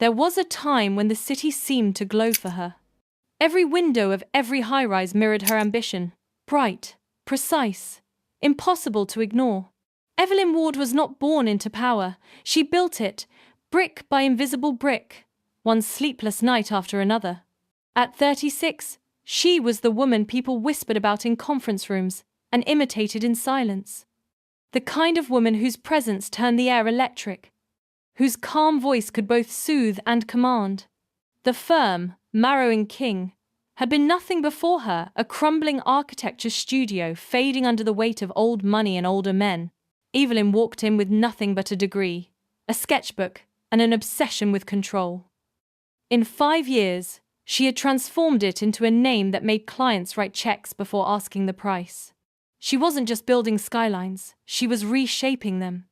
There was a time when the city seemed to glow for her. Every window of every high-rise mirrored her ambition. Bright, precise, impossible to ignore. Evelyn Ward was not born into power. She built it, brick by invisible brick, one sleepless night after another. At 36, she was the woman people whispered about in conference rooms and imitated in silence. The kind of woman whose presence turned the air electric, whose calm voice could both soothe and command. The firm, Marrow & King, had been nothing before her, a crumbling architecture studio fading under the weight of old money and older men. Evelyn walked in with nothing but a degree, a sketchbook, and an obsession with control. In 5 years, she had transformed it into a name that made clients write checks before asking the price. She wasn't just building skylines, she was reshaping them.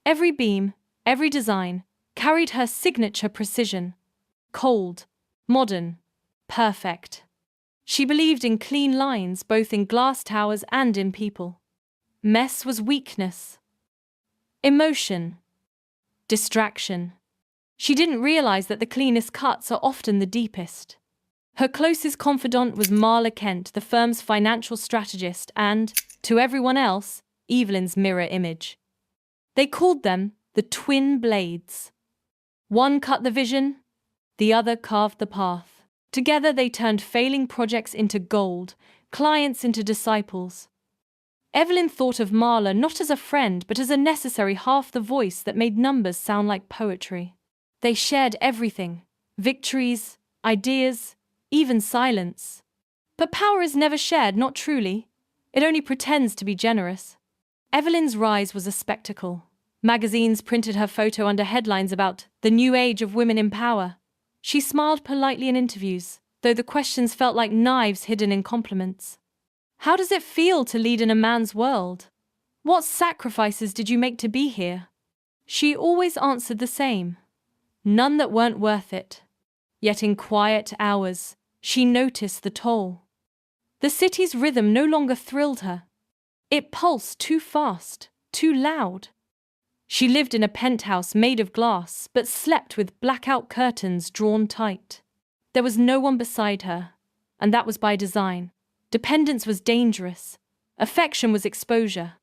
Every beam, every design, carried her signature precision. Cold, modern, perfect. She believed in clean lines both in glass towers and in people. Mess was weakness. Emotion. Distraction. She didn't realize that the cleanest cuts are often the deepest. Her closest confidant was Marla Kent, the firm's financial strategist and, to everyone else, Evelyn's mirror image. They called them the twin blades. One cut the vision, the other carved the path. Together they turned failing projects into gold, clients into disciples. Evelyn thought of Marla not as a friend but as a necessary half the voice that made numbers sound like poetry. They shared everything, victories, ideas, even silence. But power is never shared, not truly. It only pretends to be generous. Evelyn's rise was a spectacle. Magazines printed her photo under headlines about the new age of women in power. She smiled politely in interviews, though the questions felt like knives hidden in compliments. How does it feel to lead in a man's world? What sacrifices did you make to be here? She always answered the same. None that weren't worth it. Yet in quiet hours, she noticed the toll. The city's rhythm no longer thrilled her. It pulsed too fast, too loud. She lived in a penthouse made of glass, but slept with blackout curtains drawn tight. There was no one beside her, and that was by design. Dependence was dangerous. Affection was exposure.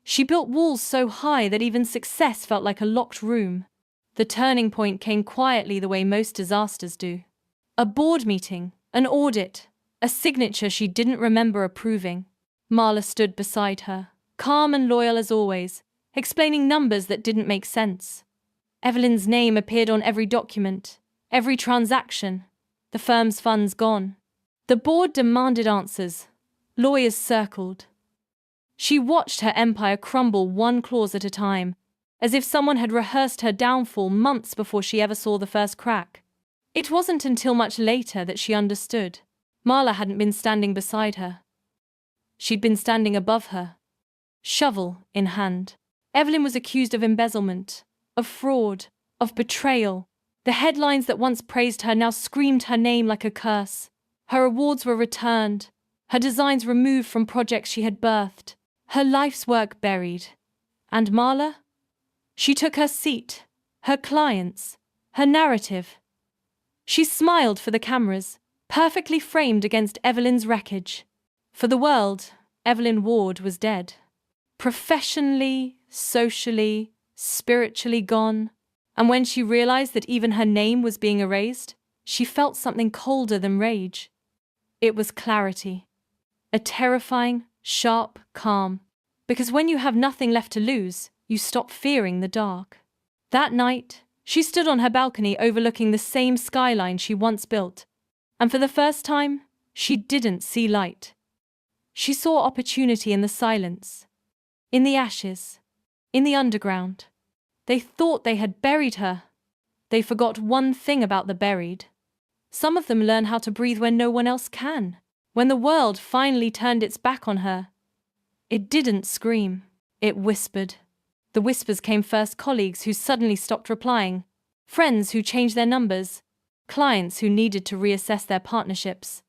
She built walls so high that even success felt like a locked room. The turning point came quietly the way most disasters do. A board meeting, an audit, a signature she didn't remember approving. Marla stood beside her, calm and loyal as always, explaining numbers that didn't make sense. Evelyn's name appeared on every document, every transaction. The firm's funds gone. The board demanded answers. Lawyers circled. She watched her empire crumble one clause at a time, as if someone had rehearsed her downfall months before she ever saw the first crack. It wasn't until much later that she understood. Marla hadn't been standing beside her. She'd been standing above her, shovel in hand. Evelyn was accused of embezzlement, of fraud, of betrayal. The headlines that once praised her now screamed her name like a curse. Her awards were returned, her designs removed from projects she had birthed, her life's work buried. And Marla? She took her seat, her clients, her narrative. She smiled for the cameras, perfectly framed against Evelyn's wreckage. For the world, Evelyn Ward was dead. Professionally, socially, spiritually gone. And when she realized that even her name was being erased, she felt something colder than rage. It was clarity. A terrifying, sharp calm. Because when you have nothing left to lose, you stop fearing the dark. That night, she stood on her balcony overlooking the same skyline she once built. And for the first time, she didn't see light. She saw opportunity in the silence, in the ashes, in the underground. They thought they had buried her. They forgot one thing about the buried. Some of them learn how to breathe when no one else can. When the world finally turned its back on her, it didn't scream, it whispered. The whispers came first: colleagues who suddenly stopped replying, friends who changed their numbers, clients who needed to reassess their partnerships.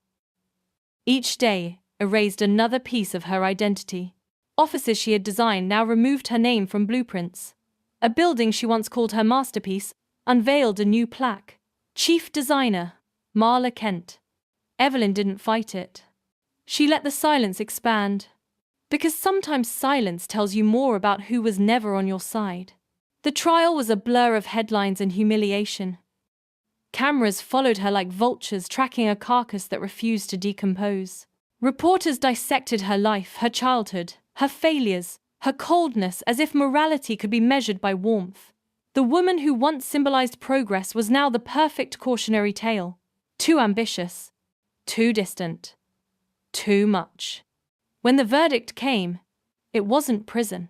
Each day erased another piece of her identity. Offices she had designed now removed her name from blueprints. A building she once called her masterpiece unveiled a new plaque. Chief Designer, Marla Kent. Evelyn didn't fight it. She let the silence expand. Because sometimes silence tells you more about who was never on your side. The trial was a blur of headlines and humiliation. Cameras followed her like vultures tracking a carcass that refused to decompose. Reporters dissected her life, her childhood, her failures, her coldness, as if morality could be measured by warmth. The woman who once symbolized progress was now the perfect cautionary tale. Too ambitious. Too distant. Too much. When the verdict came, it wasn't prison.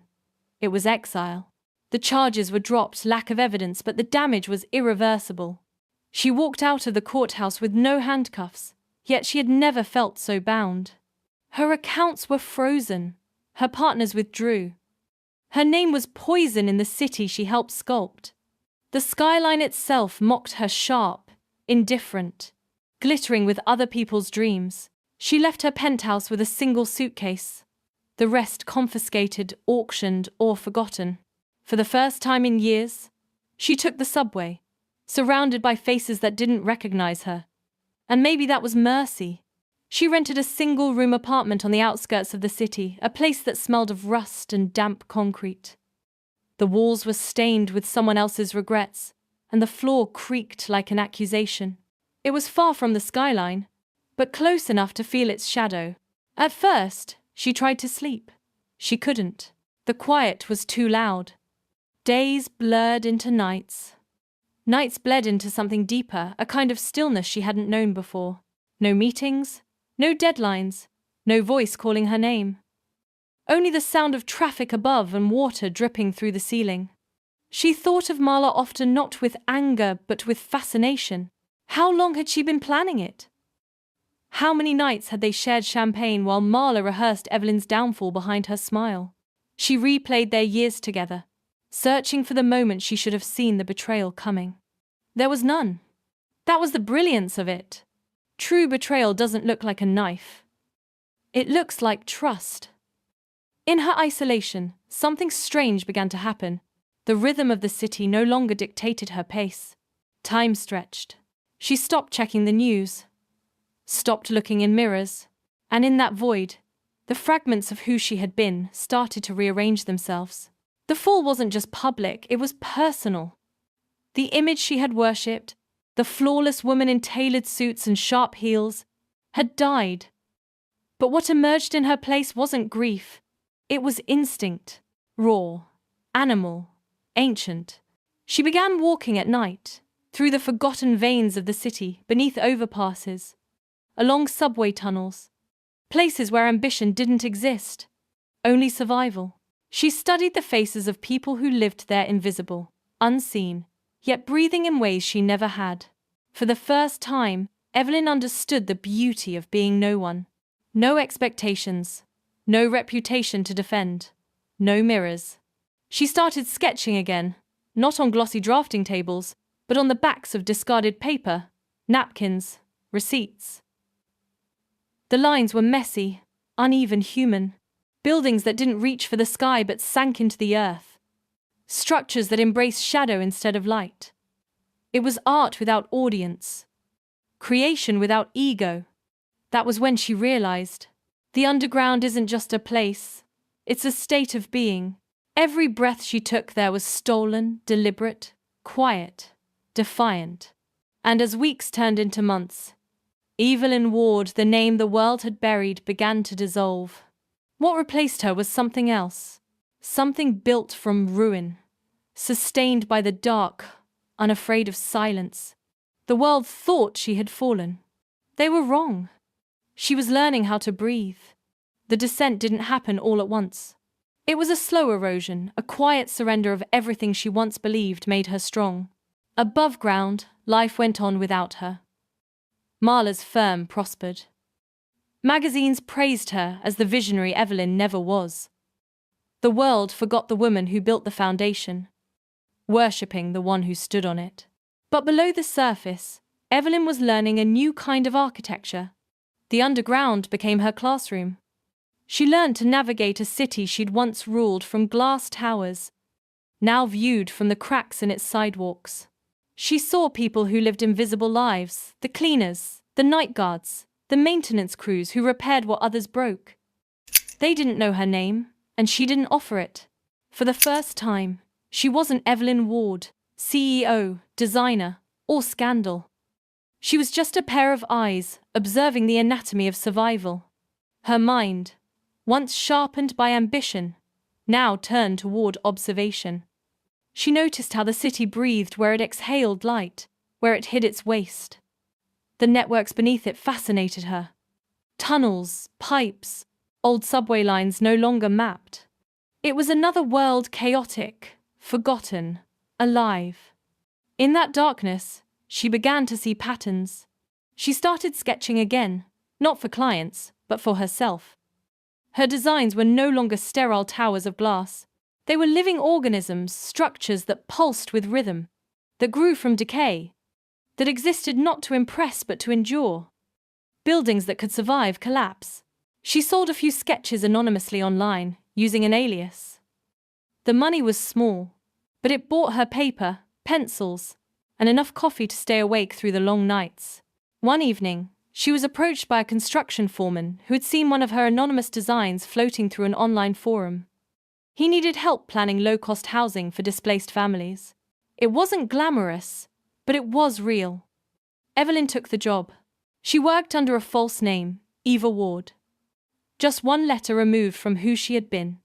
It was exile. The charges were dropped, lack of evidence, but the damage was irreversible. She walked out of the courthouse with no handcuffs, yet she had never felt so bound. Her accounts were frozen. Her partners withdrew. Her name was poison in the city she helped sculpt. The skyline itself mocked her, sharp, indifferent, glittering with other people's dreams. She left her penthouse with a single suitcase. The rest confiscated, auctioned, or forgotten. For the first time in years, she took the subway, surrounded by faces that didn't recognize her. And maybe that was mercy. She rented a single-room apartment on the outskirts of the city, a place that smelled of rust and damp concrete. The walls were stained with someone else's regrets, and the floor creaked like an accusation. It was far from the skyline, but close enough to feel its shadow. At first, she tried to sleep. She couldn't. The quiet was too loud. Days blurred into nights. Nights bled into something deeper, a kind of stillness she hadn't known before. No meetings, no deadlines, no voice calling her name. Only the sound of traffic above and water dripping through the ceiling. She thought of Marla often, not with anger, but with fascination. How long had she been planning it? How many nights had they shared champagne while Marla rehearsed Evelyn's downfall behind her smile? She replayed their years together, searching for the moment she should have seen the betrayal coming. There was none. That was the brilliance of it. True betrayal doesn't look like a knife. It looks like trust. In her isolation, something strange began to happen. The rhythm of the city no longer dictated her pace. Time stretched. She stopped checking the news, stopped looking in mirrors, and in that void, the fragments of who she had been started to rearrange themselves. The fall wasn't just public, it was personal. The image she had worshipped, the flawless woman in tailored suits and sharp heels, had died. But what emerged in her place wasn't grief. It was instinct, raw, animal, ancient. She began walking at night, through the forgotten veins of the city, beneath overpasses, along subway tunnels, places where ambition didn't exist, only survival. She studied the faces of people who lived there, invisible, unseen, yet breathing in ways she never had. For the first time, Evelyn understood the beauty of being no one. No expectations, no reputation to defend, no mirrors. She started sketching again, not on glossy drafting tables, but on the backs of discarded paper, napkins, receipts. The lines were messy, uneven, human. Buildings that didn't reach for the sky but sank into the earth. Structures that embraced shadow instead of light. It was art without audience. Creation without ego. That was when she realized, the underground isn't just a place, it's a state of being. Every breath she took there was stolen, deliberate, quiet, defiant. And as weeks turned into months, Evelyn Ward, the name the world had buried, began to dissolve. What replaced her was something else. Something built from ruin, sustained by the dark, unafraid of silence. The world thought she had fallen. They were wrong. She was learning how to breathe. The descent didn't happen all at once. It was a slow erosion, a quiet surrender of everything she once believed made her strong. Above ground, life went on without her. Marla's firm prospered. Magazines praised her as the visionary Evelyn never was. The world forgot the woman who built the foundation, worshipping the one who stood on it. But below the surface, Evelyn was learning a new kind of architecture. The underground became her classroom. She learned to navigate a city she'd once ruled from glass towers, now viewed from the cracks in its sidewalks. She saw people who lived invisible lives, the cleaners, the night guards, the maintenance crews who repaired what others broke. They didn't know her name, and she didn't offer it. For the first time, she wasn't Evelyn Ward, CEO, designer, or scandal. She was just a pair of eyes, observing the anatomy of survival. Her mind, once sharpened by ambition, now turned toward observation. She noticed how the city breathed where it exhaled light, where it hid its waste. The networks beneath it fascinated her. Tunnels, pipes, old subway lines no longer mapped. It was another world, chaotic, forgotten, alive. In that darkness, she began to see patterns. She started sketching again, not for clients, but for herself. Her designs were no longer sterile towers of glass. They were living organisms, structures that pulsed with rhythm, that grew from decay, that existed not to impress but to endure. Buildings that could survive collapse. She sold a few sketches anonymously online, using an alias. The money was small, but it bought her paper, pencils, and enough coffee to stay awake through the long nights. One evening, she was approached by a construction foreman who had seen one of her anonymous designs floating through an online forum. He needed help planning low-cost housing for displaced families. It wasn't glamorous, but it was real. Evelyn took the job. She worked under a false name, Eva Ward. Just one letter removed from who she had been.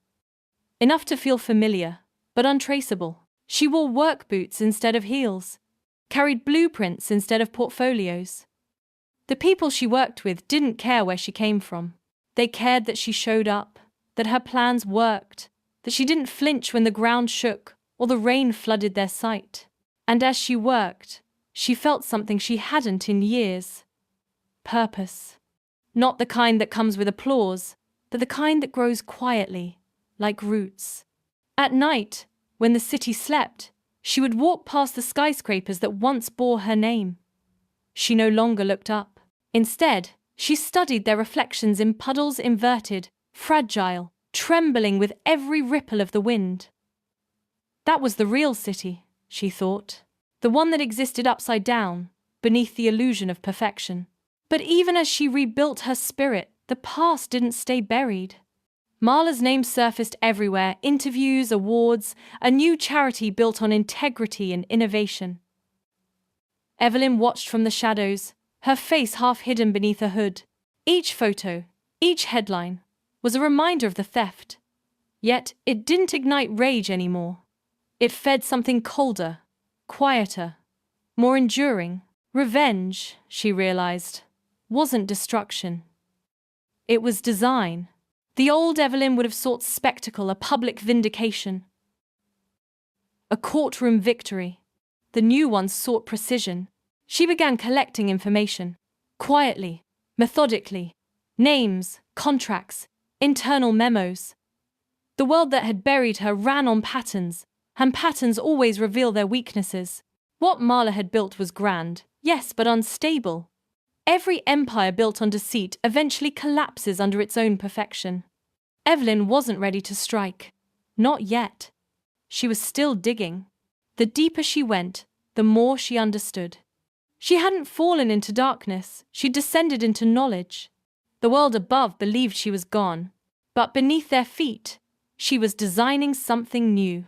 Enough to feel familiar, but untraceable. She wore work boots instead of heels, carried blueprints instead of portfolios. The people she worked with didn't care where she came from. They cared that she showed up, that her plans worked, that she didn't flinch when the ground shook or the rain flooded their sight. And as she worked, she felt something she hadn't in years. Purpose. Not the kind that comes with applause, but the kind that grows quietly, like roots. At night, when the city slept, she would walk past the skyscrapers that once bore her name. She no longer looked up. Instead, she studied their reflections in puddles inverted, fragile, trembling with every ripple of the wind. That was the real city, she thought. The one that existed upside down, beneath the illusion of perfection. But even as she rebuilt her spirit, the past didn't stay buried. Marla's name surfaced everywhere, interviews, awards, a new charity built on integrity and innovation. Evelyn watched from the shadows, her face half hidden beneath a hood. Each photo, each headline, was a reminder of the theft. Yet it didn't ignite rage anymore. It fed something colder, quieter, more enduring. Revenge, she realized, wasn't destruction. It was design. The old Evelyn would have sought spectacle, a public vindication, a courtroom victory. The new one sought precision. She began collecting information, quietly, methodically, names, contracts, internal memos. The world that had buried her ran on patterns, and patterns always reveal their weaknesses. What Marla had built was grand, yes, but unstable. Every empire built on deceit eventually collapses under its own perfection. Evelyn wasn't ready to strike. Not yet. She was still digging. The deeper she went, the more she understood. She hadn't fallen into darkness, she descended into knowledge. The world above believed she was gone, but beneath their feet, she was designing something new.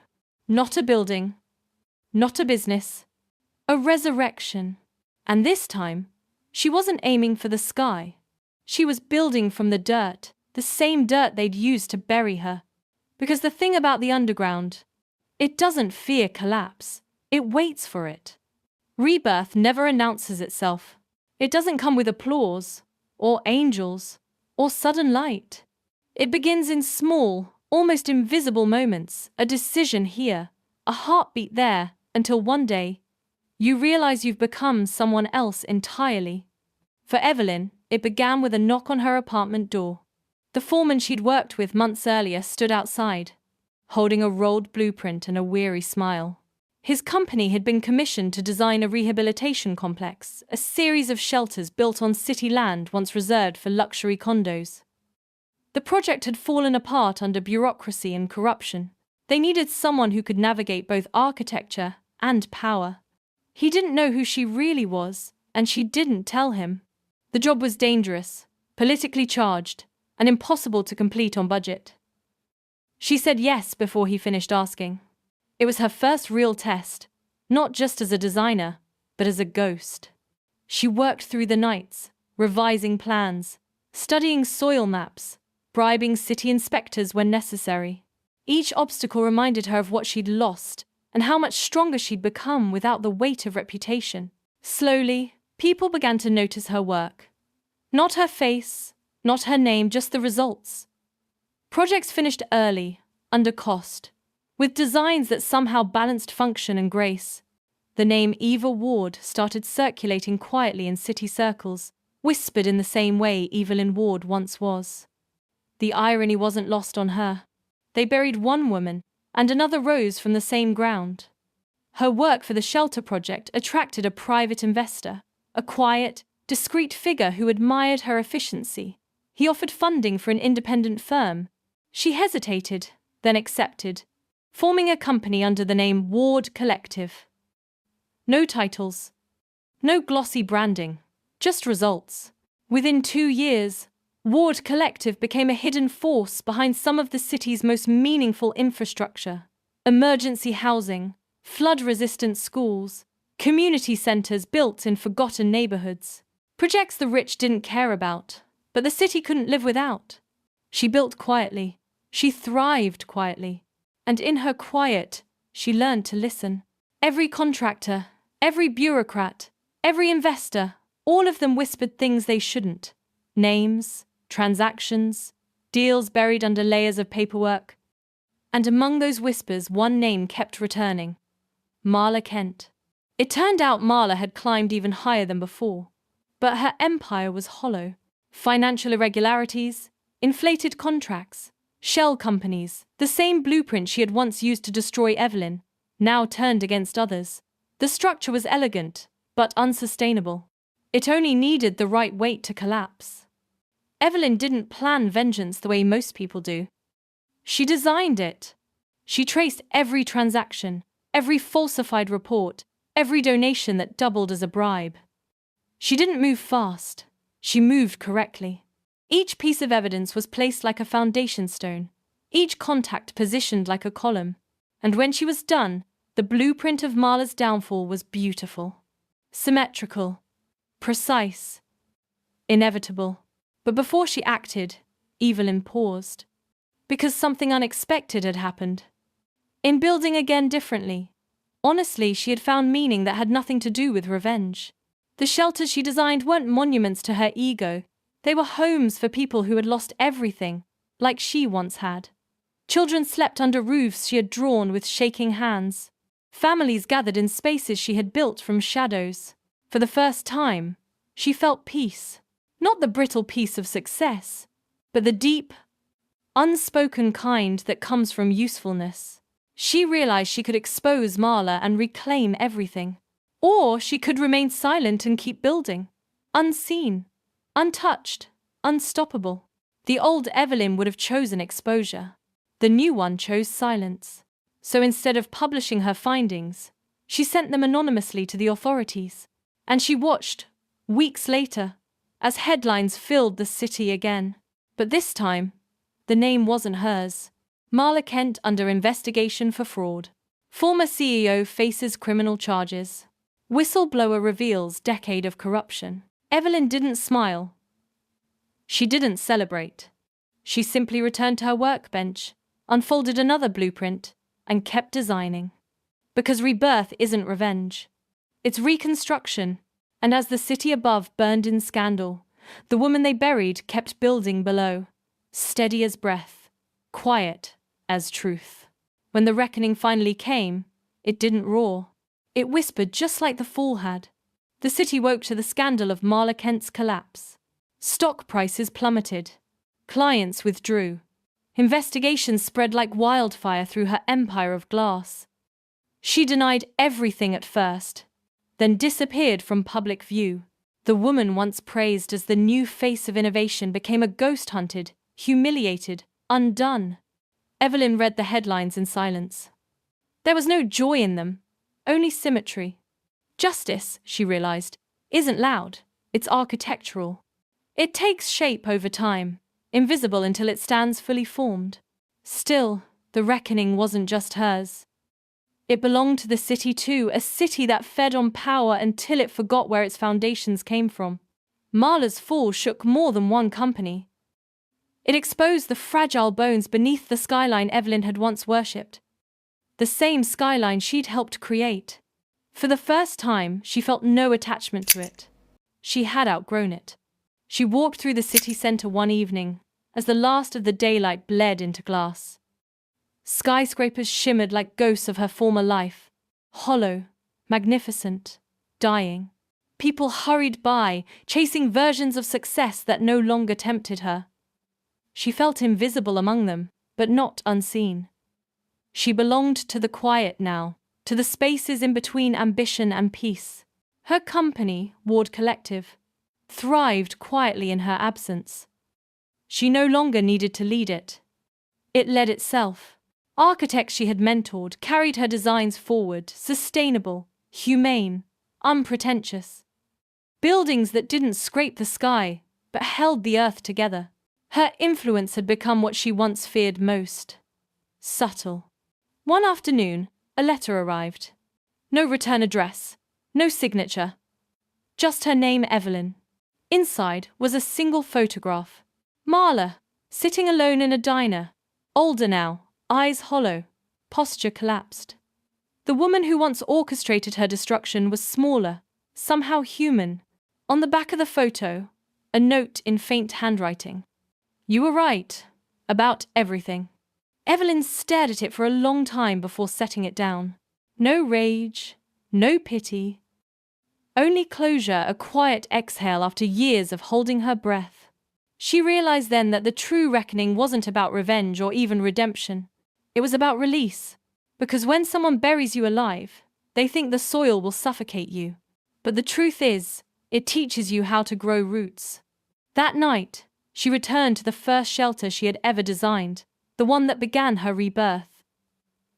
Not a building, not a business, a resurrection. And this time, she wasn't aiming for the sky. She was building from the dirt, the same dirt they'd used to bury her. Because the thing about the underground, it doesn't fear collapse, it waits for it. Rebirth never announces itself. It doesn't come with applause, or angels, or sudden light. It begins in small, almost invisible moments, a decision here, a heartbeat there, until one day, you realize you've become someone else entirely. For Evelyn, it began with a knock on her apartment door. The foreman she'd worked with months earlier stood outside, holding a rolled blueprint and a weary smile. His company had been commissioned to design a rehabilitation complex, a series of shelters built on city land once reserved for luxury condos. The project had fallen apart under bureaucracy and corruption. They needed someone who could navigate both architecture and power. He didn't know who she really was, and she didn't tell him. The job was dangerous, politically charged, and impossible to complete on budget. She said yes before he finished asking. It was her first real test, not just as a designer, but as a ghost. She worked through the nights, revising plans, studying soil maps, bribing city inspectors when necessary. Each obstacle reminded her of what she'd lost and how much stronger she'd become without the weight of reputation. Slowly, people began to notice her work. Not her face, not her name, just the results. Projects finished early, under cost, with designs that somehow balanced function and grace. The name Eva Ward started circulating quietly in city circles, whispered in the same way Evelyn Ward once was. The irony wasn't lost on her. They buried one woman, and another rose from the same ground. Her work for the shelter project attracted a private investor, a quiet, discreet figure who admired her efficiency. He offered funding for an independent firm. She hesitated, then accepted, forming a company under the name Ward Collective. No titles, no glossy branding, just results. Within 2 years, Ward Collective became a hidden force behind some of the city's most meaningful infrastructure: emergency housing, flood-resistant schools, community centers built in forgotten neighborhoods. Projects the rich didn't care about, but the city couldn't live without. She built quietly. She thrived quietly. And in her quiet, she learned to listen. Every contractor, every bureaucrat, every investor, all of them whispered things they shouldn't. Names, transactions, deals buried under layers of paperwork. And among those whispers, one name kept returning: Marla Kent. It turned out Marla had climbed even higher than before. But her empire was hollow. Financial irregularities, inflated contracts, shell companies, the same blueprint she had once used to destroy Evelyn, now turned against others. The structure was elegant, but unsustainable. It only needed the right weight to collapse. Evelyn didn't plan vengeance the way most people do. She designed it. She traced every transaction, every falsified report, every donation that doubled as a bribe. She didn't move fast. She moved correctly. Each piece of evidence was placed like a foundation stone, each contact positioned like a column. And when she was done, the blueprint of Marla's downfall was beautiful. Symmetrical, precise, inevitable. But before she acted, Evelyn paused. Because something unexpected had happened. In building again differently, honestly, she had found meaning that had nothing to do with revenge. The shelters she designed weren't monuments to her ego. They were homes for people who had lost everything, like she once had. Children slept under roofs she had drawn with shaking hands. Families gathered in spaces she had built from shadows. For the first time, she felt peace. Not the brittle peace of success, but the deep, unspoken kind that comes from usefulness. She realized she could expose Marla and reclaim everything. Or she could remain silent and keep building. Unseen, untouched, unstoppable. The old Evelyn would have chosen exposure. The new one chose silence. So instead of publishing her findings, she sent them anonymously to the authorities. And she watched, weeks later, as headlines filled the city again. But this time, the name wasn't hers. Marla Kent under investigation for fraud. Former CEO faces criminal charges. Whistleblower reveals decade of corruption. Evelyn didn't smile. She didn't celebrate. She simply returned to her workbench, unfolded another blueprint, and kept designing. Because rebirth isn't revenge. It's reconstruction. And as the city above burned in scandal, the woman they buried kept building below, steady as breath, quiet as truth. When the reckoning finally came, it didn't roar. It whispered just like the fall had. The city woke to the scandal of Marla Kent's collapse. Stock prices plummeted. Clients withdrew. Investigations spread like wildfire through her empire of glass. She denied everything at first, then disappeared from public view. The woman once praised as the new face of innovation became a ghost hunted, humiliated, undone. Evelyn read the headlines in silence. There was no joy in them, only symmetry. Justice, she realized, isn't loud, it's architectural. It takes shape over time, invisible until it stands fully formed. Still, the reckoning wasn't just hers. It belonged to the city too, a city that fed on power until it forgot where its foundations came from. Marla's fall shook more than one company. It exposed the fragile bones beneath the skyline Evelyn had once worshipped. The same skyline she'd helped create. For the first time, she felt no attachment to it. She had outgrown it. She walked through the city center one evening, as the last of the daylight bled into glass. Skyscrapers shimmered like ghosts of her former life, hollow, magnificent, dying. People hurried by, chasing versions of success that no longer tempted her. She felt invisible among them, but not unseen. She belonged to the quiet now, to the spaces in between ambition and peace. Her company, Ward Collective, thrived quietly in her absence. She no longer needed to lead it. It led itself. Architects she had mentored carried her designs forward, sustainable, humane, unpretentious. Buildings that didn't scrape the sky, but held the earth together. Her influence had become what she once feared most: subtle. One afternoon, a letter arrived. No return address, no signature. Just her name, Evelyn. Inside was a single photograph. Marla, sitting alone in a diner, older now, eyes hollow, posture collapsed. The woman who once orchestrated her destruction was smaller, somehow human. On the back of the photo, a note in faint handwriting. "You were right. About everything." Evelyn stared at it for a long time before setting it down. No rage, no pity. Only closure, a quiet exhale after years of holding her breath. She realized then that the true reckoning wasn't about revenge or even redemption. It was about release. Because when someone buries you alive, they think the soil will suffocate you. But the truth is, it teaches you how to grow roots. That night, she returned to the first shelter she had ever designed, the one that began her rebirth.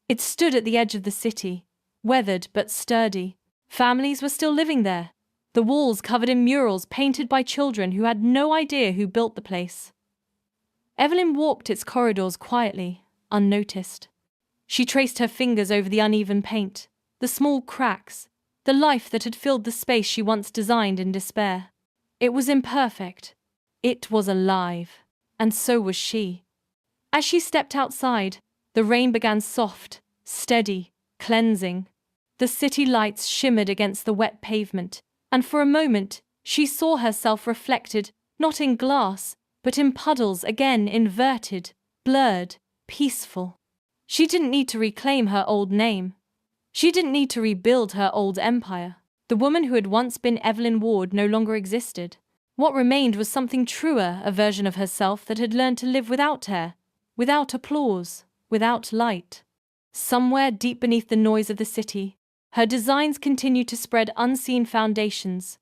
It stood at the edge of the city, weathered but sturdy. Families were still living there, the walls covered in murals painted by children who had no idea who built the place. Evelyn walked its corridors quietly, unnoticed. She traced her fingers over the uneven paint, the small cracks, the life that had filled the space she once designed in despair. It was imperfect. It was alive, and so was she. As she stepped outside, the rain began soft, steady, cleansing. The city lights shimmered against the wet pavement, and for a moment she saw herself reflected, not in glass, but in puddles, again inverted, blurred, peaceful. She didn't need to reclaim her old name. She didn't need to rebuild her old empire. The woman who had once been Evelyn Ward no longer existed. What remained was something truer, a version of herself that had learned to live without hair, without applause, without light. Somewhere deep beneath the noise of the city, her designs continued to spread unseen foundations,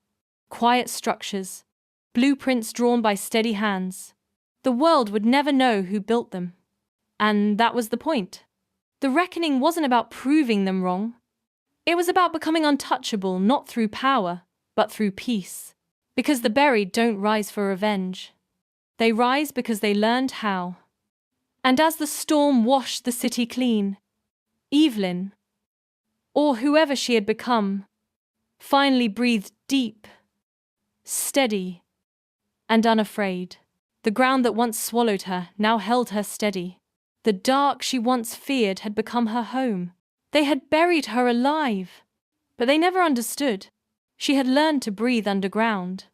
quiet structures, blueprints drawn by steady hands. The world would never know who built them. And that was the point. The reckoning wasn't about proving them wrong. It was about becoming untouchable, not through power, but through peace. Because the buried don't rise for revenge. They rise because they learned how. And as the storm washed the city clean, Evelyn, or whoever she had become, finally breathed deep, steady, and unafraid. The ground that once swallowed her now held her steady. The dark she once feared had become her home. They had buried her alive, but they never understood. She had learned to breathe underground.